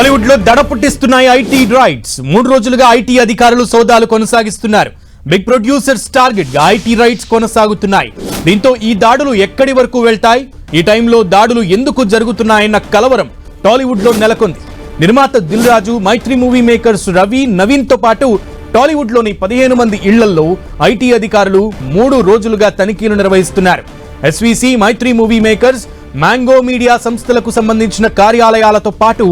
టాలీవుడ్ లో దడ పుట్టిస్తున్నాయి IT raids. 3 రోజులుగా ఐటీ అధికారులు సోదాలు కొనసాగిస్తున్నారు. బిగ్ ప్రొడ్యూసర్స్ టార్గెట్ గా ఐటీ రైట్స్ కొనసాగుతున్నాయి. దీంతో ఈ దాడులు ఎక్కడి వరకు వెళ్తాయి, ఈ టైంలో దాడులు ఎందుకు జరుగుతున్నాయన్న కలవరం టాలీవుడ్ లో నెలకొంది. నిర్మాత దిల్ రాజు, మైత్రి మూవీ మేకర్స్ రవి, నవీన్ తో పాటు టాలీవుడ్ లోని 15 మంది ఇళ్లలో ఐటీ అధికారులు 3 రోజులుగా తనిఖీలు నిర్వహిస్తున్నారు. ఎస్వీసీ, మైత్రి మూవీ మేకర్స్, మ్యాంగో మీడియా సంస్థలకు సంబంధించిన కార్యాలయాలతో పాటు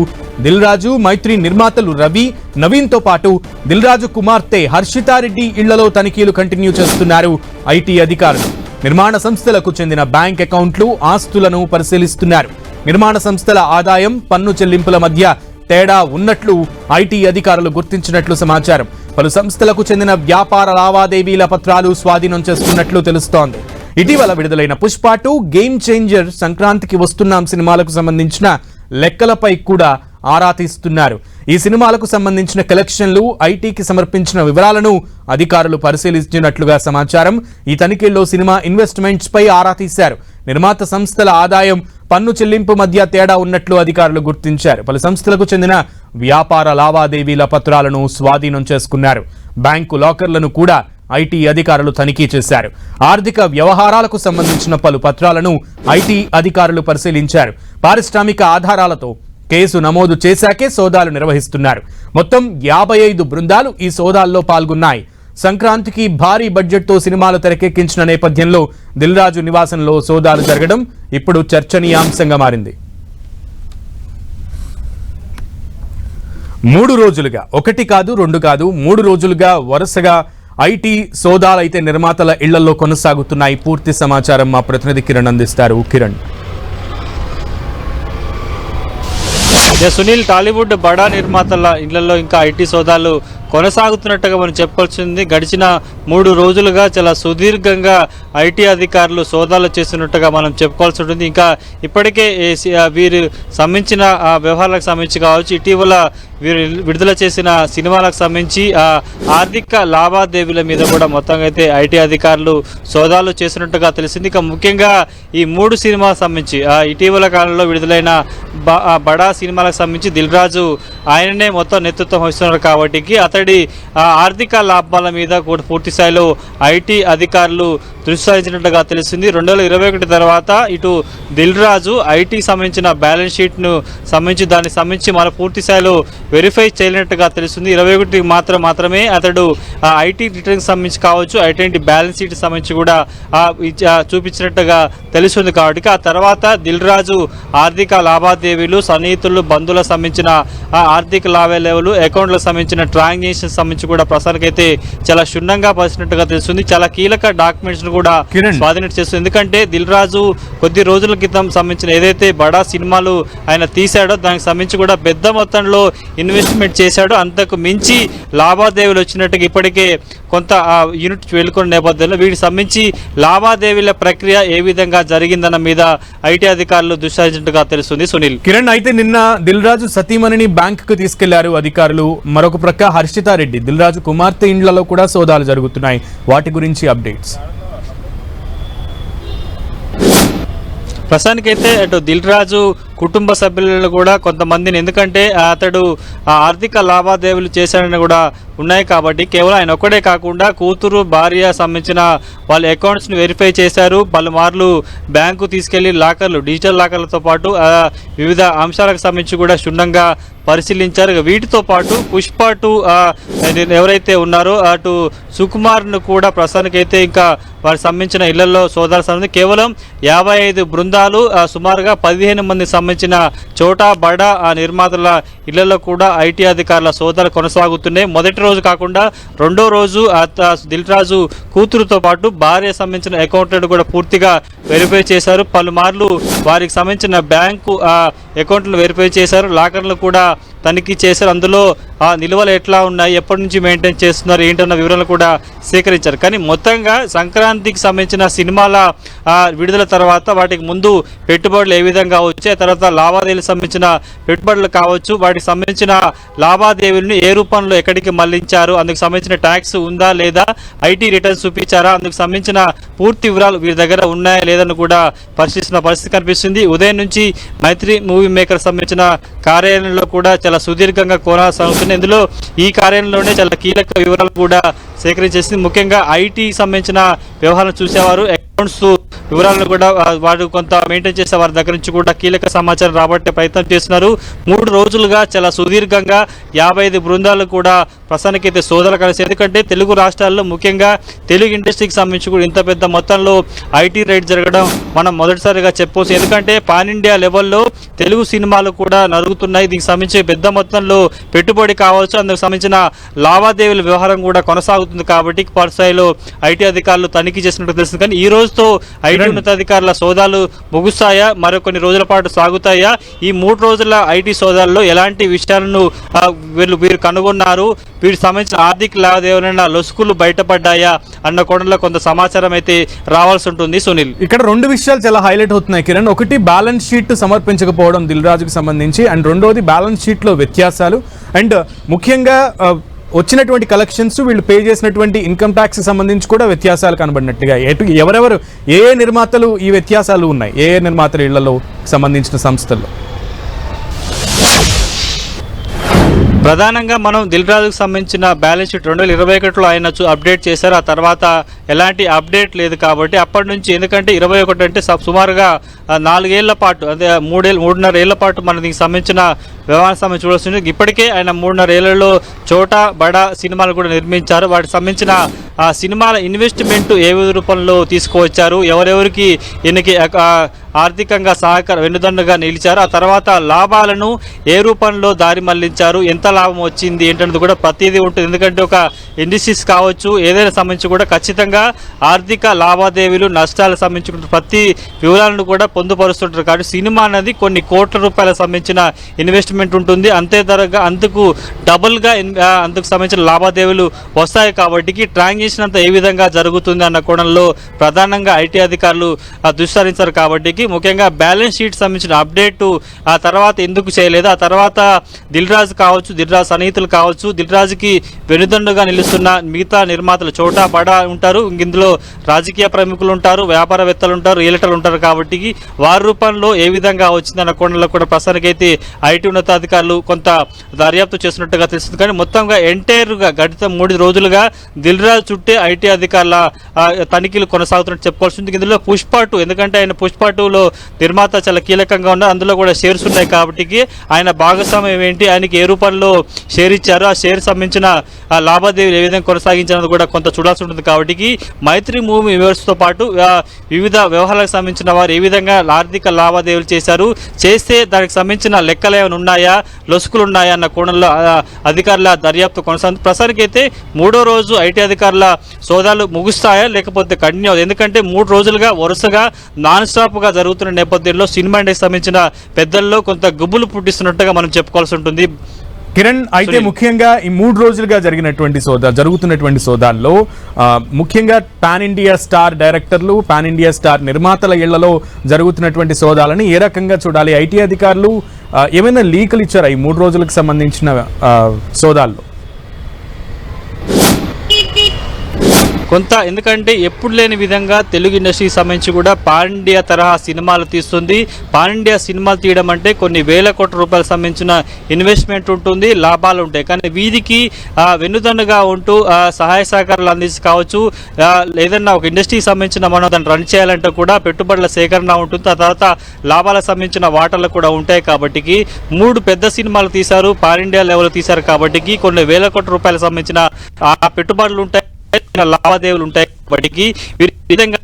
దిల్ రాజు, మైత్రి నిర్మాతలు రవి, నవీన్ తో పాటు దిల్ రాజు కుమార్తె హర్షితారెడ్డి ఇళ్లలో తనిఖీలు కంటిన్యూ చేస్తున్నారు ఐటీ అధికారులు. నిర్మాణ సంస్థలకు చెందిన బ్యాంక్ అకౌంట్లు, ఆస్తులను పరిశీలిస్తున్నారు. నిర్మాణ సంస్థల ఆదాయం, పన్ను చెల్లింపుల మధ్య తేడా ఉన్నట్లు ఐటీ అధికారులు గుర్తించినట్లు సమాచారం. పలు సంస్థలకు చెందిన వ్యాపార లావాదేవీల పత్రాలు స్వాధీనం చేసుకున్నట్లు తెలుస్తోంది. ఇటీవల విడుదలైన పుష్ప 2, గేమ్ చేంజర్, సంక్రాంతికి వస్తున్నాం సినిమాలకు సంబంధించిన లెక్కలపై కూడా ఆరా తీస్తున్నారు. ఈ సినిమాలకు సంబంధించిన కలెక్షన్లు, ఐటీకి సమర్పించిన వివరాలను అధికారులు పరిశీలించినట్లుగా సమాచారం. ఈ తనిఖీల్లో సినిమా ఇన్వెస్ట్మెంట్స్ పై ఆరా తీశారు. నిర్మాత సంస్థల ఆదాయం, పన్ను చెల్లింపు మధ్య తేడా ఉన్నట్లు అధికారులు గుర్తించారు. పలు సంస్థలకు చెందిన వ్యాపార లావాదేవీల పత్రాలను స్వాధీనం చేసుకున్నారు. బ్యాంకు లాకర్లను కూడా ఐటీ అధికారులు తనిఖీ చేశారు. ఆర్థిక వ్యవహారాలకు సంబంధించిన పలు పత్రాలను ఐటీ అధికారులు పరిశీలించారు. పారిశ్రామిక ఆధారాలతో కేసు నమోదు చేశాకే సోదాలు నిర్వహిస్తున్నారు. మొత్తం 55 బృందాలు ఈ సోదాల్లో పాల్గొన్నాయి. సంక్రాంతికి భారీ బడ్జెట్తో సినిమాలు తెరకెక్కించిన నేపథ్యంలో దిల్ రాజు నివాసంలో సోదాలు జరగడం ఇప్పుడు చర్చనీయాంశంగా మారింది. 3 రోజులుగా, 1 కాదు 2 కాదు 3 రోజులుగా వరుసగా ఐటీ సోదాలైతే నిర్మాతల ఇళ్లలో కొనసాగుతున్నాయి. పూర్తి సమాచారం మా ప్రతినిధి కిరణ్ అందిస్తారు. కిరణ్. సునీల్, టాలీవుడ్ బడా నిర్మాతల ఇళ్లలో ఇంకా ఐటీ సోదాలు కొనసాగుతున్నట్టుగా మనం చెప్పుకోవాల్సింది. గడిచిన 3 రోజులుగా చాలా సుదీర్ఘంగా ఐటీ అధికారులు సోదాలు చేస్తున్నట్టుగా మనం చెప్పుకోవాల్సి ఉంటుంది. ఇంకా ఇప్పటికే వీరు సంబంధించిన వ్యవహారాలకు సంబంధించి కావచ్చు, ఇటీవల వీరు విడుదల చేసిన సినిమాలకు సంబంధించి ఆర్థిక లావాదేవీల మీద కూడా మొత్తంగా అయితే ఐటీ అధికారులు సోదాలు చేస్తున్నట్టుగా తెలిసింది. ఇక ముఖ్యంగా ఈ 3 సినిమాలకు సంబంధించి ఇటీవల కాలంలో విడుదలైన బడా సినిమాలకు సంబంధించి దిల్ రాజు ఆయననే మొత్తం నేతృత్వం వహిస్తున్నారు కాబట్టి అతడి ఆర్థిక లాభాల మీద కూడా పూర్తి స్థాయిలో ఐటీ అధికారులు దృష్టి సారించినట్టుగా తెలిసింది. 2021 తర్వాత ఇటు దిల్ రాజు ఐటీకి సంబంధించిన బ్యాలెన్స్ షీట్ను దానికి సంబంధించి మన పూర్తి స్థాయిలో వెరిఫై చేయనట్టుగా తెలుస్తుంది. 21 మాత్రమే అతడు ఐటీ రిటర్న్కి సంబంధించి కావచ్చు, ఐటీ బ్యాలెన్స్ షీట్కి సంబంధించి కూడా చూపించినట్టుగా తెలుస్తుంది. కాబట్టి ఆ తర్వాత దిల్ రాజు ఆర్థిక లావాదేవీలు, సన్నిహితులు, బంధువులకు సంబంధించిన ఆర్థిక లావాదేవీలు, అకౌంట్లకు సంబంధించిన ట్రాన్సాక్షన్స్ సంబంధించి కూడా ప్రస్తుతానికైతే చాలా క్షుణ్ణంగా పరిచినట్టుగా తెలుస్తుంది. చాలా కీలక డాక్యుమెంట్స్ కూడా స్వాధీనం చేస్తుంది. ఎందుకంటే దిల్ రాజు కొద్ది రోజుల క్రితం సంబంధించిన ఏదైతే బడా సినిమాలు ఆయన తీశాడో దానికి సంబంధించి కూడా పెద్ద మొత్తంలో ఇన్వెస్ట్మెంట్ చేశాడో, అంతకు మించి లావాదేవీలు వచ్చినట్టుగా ఇప్పటికే కొంత యూనిట్ వెలుకున్న నేపథ్యంలో వీటికి సంబంధించి లావాదేవీల ప్రక్రియ ఏ విధంగా జరిగిందన్న మీద ఐటీ అధికారులు దృష్టి సారించినట్టుగా తెలుస్తుంది. సునీల్. కిరణ్, అయితే నిన్న దిల్ రాజు సతీమణిని బ్యాంకుకు తీసుకెళ్లారు అధికారులు. మరొక ప్రక్క హర్షితారెడ్డి, దిల్ రాజు కుమార్తె ఇండ్లలో కూడా సోదాలు జరుగుతున్నాయి. వాటి గురించి అప్డేట్స్. ప్రస్తుతానికైతే అటు దిల్ రాజు కుటుంబ సభ్యులను కూడా కొంతమందిని, ఎందుకంటే అతడు ఆర్థిక లావాదేవీలు చేశాడని కూడా ఉన్నాయి కాబట్టి కేవలం ఆయన ఒక్కడే కాకుండా కూతురు, భార్య సంబంధించిన వాళ్ళ అకౌంట్స్ని వెరిఫై చేశారు. పలుమార్లు బ్యాంకు తీసుకెళ్లి లాకర్లు, డిజిటల్ లాకర్లతో పాటు వివిధ అంశాలకు సంబంధించి కూడా క్షుణ్ణంగా పరిశీలించారు. వీటితో పాటు పుష్ప 2 ఎవరైతే ఉన్నారో అటు సుకుమార్ను కూడా ప్రస్తుతానికైతే ఇంకా వారికి సంబంధించిన ఇళ్లలో సోదాలు సంబంధించి కేవలం 55 బృందాలు, సుమారుగా 15 మంది సంబంధించిన చోటా బడా నిర్మాతల ఇళ్లలో కూడా ఐటీ అధికారుల సోదాలు కొనసాగుతున్నాయి. మొదటి రోజు కాకుండా 2వ రోజు దిల్ రాజు కూతురుతో పాటు భార్య సంబంధించిన అకౌంట్లను కూడా పూర్తిగా వెరిఫై చేశారు. పలుమార్లు వారికి సంబంధించిన బ్యాంకు అకౌంట్లను వెరిఫై చేశారు. లాకర్లు కూడా తనిఖీ చేశారు. అందులో నిల్వలు ఎట్లా ఉన్నాయి, ఎప్పటి నుంచి మెయింటైన్ చేస్తున్నారు, ఏంటన్న వివరాలు కూడా సేకరించారు. కానీ మొత్తంగా సంక్రాంతికి సంబంధించిన సినిమాల విడుదల తర్వాత వాటికి ముందు పెట్టుబడులు ఏ విధంగా వచ్చాయి, తర్వాత లావాదేవీలకు సంబంధించిన పెట్టుబడులు కావచ్చు, వాటికి సంబంధించిన లావాదేవీలను ఏ రూపంలో ఎక్కడికి మళ్లించారు, అందుకు సంబంధించిన ట్యాక్స్ ఉందా లేదా, ఐటీ రిటర్న్స్ చూపించారా, అందుకు సంబంధించిన పూర్తి వివరాలు వీరి దగ్గర ఉన్నాయా లేదని కూడా పరిశీలిస్తున్న పరిస్థితి కనిపిస్తుంది. ఉదయం నుంచి మైత్రి మూవీ మేకర్ సంబంధించిన కార్యాలయంలో కూడా చాలా సుదీర్ఘంగా కొనసాగుతుంది. ఇందులో ఈ కార్యంలోనే చాలా కీలక వివరాలు కూడా సేకరించేసింది. ముఖ్యంగా ఐటీ సంబంధించిన వ్యవహారం చూసేవారు అకౌంట్స్ వివరాలను కూడా వారు కొంత మెయింటైన్ చేసే వారి దగ్గర నుంచి కూడా కీలక సమాచారం రాబట్టే ప్రయత్నం చేస్తున్నారు. 3 రోజులుగా చాలా సుదీర్ఘంగా 55 బృందాలు కూడా ప్రస్తుతానికైతే సోదాలు కలిసి, ఎందుకంటే తెలుగు రాష్ట్రాల్లో ముఖ్యంగా తెలుగు ఇండస్ట్రీకి సంబంధించి కూడా ఇంత పెద్ద మొత్తంలో ఐటీ రైడ్ జరగడం మనం మొదటిసారిగా చెప్పవచ్చు. ఎందుకంటే పాన్ ఇండియా లెవెల్లో తెలుగు సినిమాలు కూడా నరుగుతున్నాయి. దీనికి సంబంధించి పెద్ద మొత్తంలో పెట్టుబడి కావచ్చు, అందుకు సంబంధించిన లావాదేవీల వ్యవహారం కూడా కొనసాగుతుంది. కాబట్టి స్థాయిలో ఐటీ అధికారులు తనిఖీ చేసినట్టు తెలుస్తుంది. కానీ ఈ రోజుతో ఐటీ ఉన్నతాధికారుల సోదాలు ముగుస్తాయా, మరికొన్ని రోజుల పాటు సాగుతాయా? ఈ 3 రోజుల ఐటీ సోదాల్లో ఎలాంటి విషయాలను వీరు కనుగొన్నారు, వీటికి సంబంధించిన ఆర్థిక లావాదేవీలైన లొసుకులు బయటపడ్డాయా అన్న కోణంలో కొంత సమాచారం అయితే రావాల్సి ఉంటుంది. సునీల్, ఇక్కడ 2 విషయాలు చాలా హైలైట్ అవుతున్నాయి కిరణ్. ఒకటి, బ్యాలెన్స్ షీట్ సమర్పించకపోవడం దిల్ రాజుకు సంబంధించి, అండ్ రెండోది బ్యాలెన్స్ షీట్ లో వ్యత్యాసాలు, అండ్ ముఖ్యంగా వచ్చినటువంటి కలెక్షన్స్, వీళ్ళు పే చేసినటువంటి ఇన్కమ్ ట్యాక్స్ సంబంధించి కూడా వ్యత్యాసాలు కనబడినట్టుగా. ఎవరెవరు ఏ నిర్మాతలు ఈ వ్యత్యాసాలు ఉన్నాయి, ఏ నిర్మాతల ఇళ్లలో సంబంధించిన సంస్థల్లో? ప్రధానంగా మనం దిల్ రాజుకు సంబంధించిన బ్యాలెన్స్ షీట్ 2021లో ఆయన అప్డేట్ చేశారు. ఆ తర్వాత ఎలాంటి అప్డేట్ లేదు. కాబట్టి అప్పటి నుంచి, ఎందుకంటే 21 అంటే సుమారుగా 4 ఏళ్ల పాటు, అదే 3.5 ఏళ్ల పాటు మన దీనికి సంబంధించిన వ్యవహారం సంబంధించి చూడాల్సింది. ఇప్పటికే ఆయన 3.5 ఏళ్లలో చోటా బడా సినిమాలు కూడా నిర్మించారు. వాటికి సంబంధించిన ఆ సినిమాల ఇన్వెస్ట్మెంట్ ఏ రూపంలో తీసుకువచ్చారు, ఎవరెవరికి ఈయనకి ఆర్థికంగా వెన్నుదన్నుగా నిలిచారు, ఆ తర్వాత లాభాలను ఏ రూపంలో దారి మళ్లించారు, ఎంత లాభం వచ్చింది ఏంటనేది కూడా ప్రతిదీ ఉంటుంది. ఎందుకంటే ఒక ఇండస్ట్రీస్ కావచ్చు, ఏదైనా సంబంధించి కూడా ఖచ్చితంగా ఆర్థిక లావాదేవీలు నష్టాలకు సంబంధించిన ప్రతి వివరాలను కూడా పొందుపరుస్తుంటారు. కాబట్టి సినిమా అనేది కొన్ని కోట్ల రూపాయలకు సంబంధించిన ఇన్వెస్ట్మెంట్ ఉంటుంది. అంతే ధరగా అందుకు డబుల్గా అందుకు సంబంధించిన లావాదేవీలు వస్తాయి. కాబట్టి ట్రాన్సాక్షన్ అంతా ఏ విధంగా జరుగుతుంది అన్న కోణంలో ప్రధానంగా ఐటీ అధికారులు దృష్టి సారించారు. కాబట్టి ముఖ్యంగా బ్యాలెన్స్ షీట్ సంబంధించిన అప్డేట్ ఆ తర్వాత ఎందుకు చేయలేదు, ఆ తర్వాత దిల్ రాజు కావచ్చు, దిల్ రాజు సన్నిహితులు కావచ్చు, దిల్ రాజుకి వెనుదండుగా నిలుస్తున్న మిగతా నిర్మాతలు చోటా బడా ఉంటారు, ఇందులో రాజకీయ ప్రముఖులు ఉంటారు, వ్యాపారవేత్తలు ఉంటారు, రియల్టర్లు ఉంటారు. కాబట్టి వారి రూపంలో ఏ విధంగా వచ్చిందన్న కోణంలో కూడా ప్రస్తుతానికైతే ఐటీ ఉన్నతాధికారులు కొంత దర్యాప్తు చేస్తున్నట్టుగా తెలుస్తుంది. కానీ మొత్తంగా ఎంటైర్గా గడిత 3 రోజులుగా దిల్ రాజు చుట్టే ఐటీ అధికారుల తనిఖీలు కొనసాగుతున్నట్టు చెప్పుకోవాల్సింది. ఇందులో పుష్ప 2, ఎందుకంటే ఆయన పుష్ప 2లో నిర్మాత చాలా కీలకంగా ఉన్నారు, అందులో కూడా షేర్స్ ఉన్నాయి. కాబట్టి ఆయన భాగస్వామ్యం ఏంటి, ఆయనకి ఏ రూపంలో షేర్ ఇచ్చారు, ఆ షేర్ సంబంధించిన లావాదేవీలు ఏ విధంగా కొనసాగించినది కూడా కొంత చూడాల్సి ఉంటుంది. కాబట్టి మైత్రి మూవీ యూనివర్స్తో పాటు వివిధ వ్యవహారాలకు సంబంధించిన వారు ఏ విధంగా ఆర్థిక లావాదేవీలు చేస్తే దానికి సంబంధించిన లెక్కలు ఏమైనా ఉన్నాయా, లొసుకులు ఉన్నాయా అన్న కోణంలో అధికారుల దర్యాప్తు కొనసాగుతుంది. ప్రస్తుతానికైతే 3వ రోజు ఐటీ అధికారుల సోదాలు ముగుస్తాయా లేకపోతే కంటిన్యూ అవుతుంది. ఎందుకంటే 3 రోజులుగా వరుసగా నాన్ స్టాప్గా జరుగుతున్న నేపథ్యంలో సినిమా ఇండస్ట్రీ సంబంధించిన పెద్దల్లో కొంత గుబులు పుట్టిస్తున్నట్టుగా మనం చెప్పుకోవాల్సి ఉంటుంది. కిరణ్, అయితే ముఖ్యంగా ఈ 3 రోజులుగా జరుగుతున్నటువంటి సోదాల్లో ముఖ్యంగా పాన్ ఇండియా స్టార్ డైరెక్టర్లు, పాన్ ఇండియా స్టార్ నిర్మాతల ఇళ్లలో జరుగుతున్నటువంటి సోదాలని ఏ రకంగా చూడాలి? ఐటీ అధికారులు ఏమైనా లీకులు ఇచ్చారా ఈ 3 రోజులకు సంబంధించిన సోదాల్లో? కొంత, ఎందుకంటే ఎప్పుడు లేని విధంగా తెలుగు ఇండస్ట్రీకి సంబంధించి కూడా పాన్ ఇండియా తరహా సినిమాలు తీస్తుంది. పాన్ ఇండియా సినిమాలు తీయడం అంటే కొన్ని వేల కోట్ల రూపాయలకు సంబంధించిన ఇన్వెస్ట్మెంట్ ఉంటుంది, లాభాలు ఉంటాయి. కానీ వీధికి వెన్నుదన్నుగా ఉంటూ సహాయ సహకారాలు అందించి కావచ్చు, ఏదన్నా ఒక ఇండస్ట్రీకి సంబంధించిన మనం దాన్ని రన్ చేయాలంటే కూడా పెట్టుబడుల సేకరణ ఉంటుంది, ఆ తర్వాత లాభాలకు సంబంధించిన వాటాలు కూడా ఉంటాయి. కాబట్టి 3 పెద్ద సినిమాలు తీశారు, పాన్ ఇండియా లెవెల్ తీశారు. కాబట్టి కొన్ని వేల కోట్ల రూపాయలకు సంబంధించిన పెట్టుబడులు ఉంటాయి, లావాదేవీలు ఉంటాయి. వాటికి విధంగా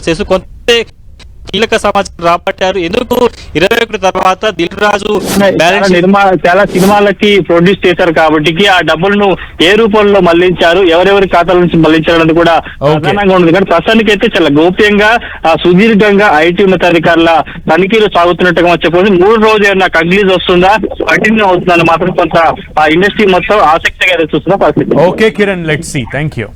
చేసి కొంత కీలక సమాచారం రాబట్టారు. ఎందుకు 21 తర్వాత దిల్ రాజు చాలా సినిమాలకి ప్రొడ్యూస్ చేశారు. కాబట్టి ఆ డబ్బులను ఏ రూపంలో మళ్లించారు, ఎవరెవరి ఖాతాల నుంచి మళ్లించారన్నది కూడా ప్రధానంగా ఉంది. కానీ ప్రస్తుతానికి అయితే చాలా గోప్యంగా సుదీర్ఘంగా ఐటీ ఉన్నతాధికారుల తనిఖీలు సాగుతున్నట్టుగా చెప్పవచ్చు. 3 రోజు ఏమన్నా కంక్లూజ్ వస్తుందా, కంటిన్యూ అవుతుందని మాత్రం కొంత ఆ ఇండస్ట్రీ మొత్తం ఆసక్తిగా చూస్తున్న పరిస్థితి. Okay Kiran, let's see. Thank you.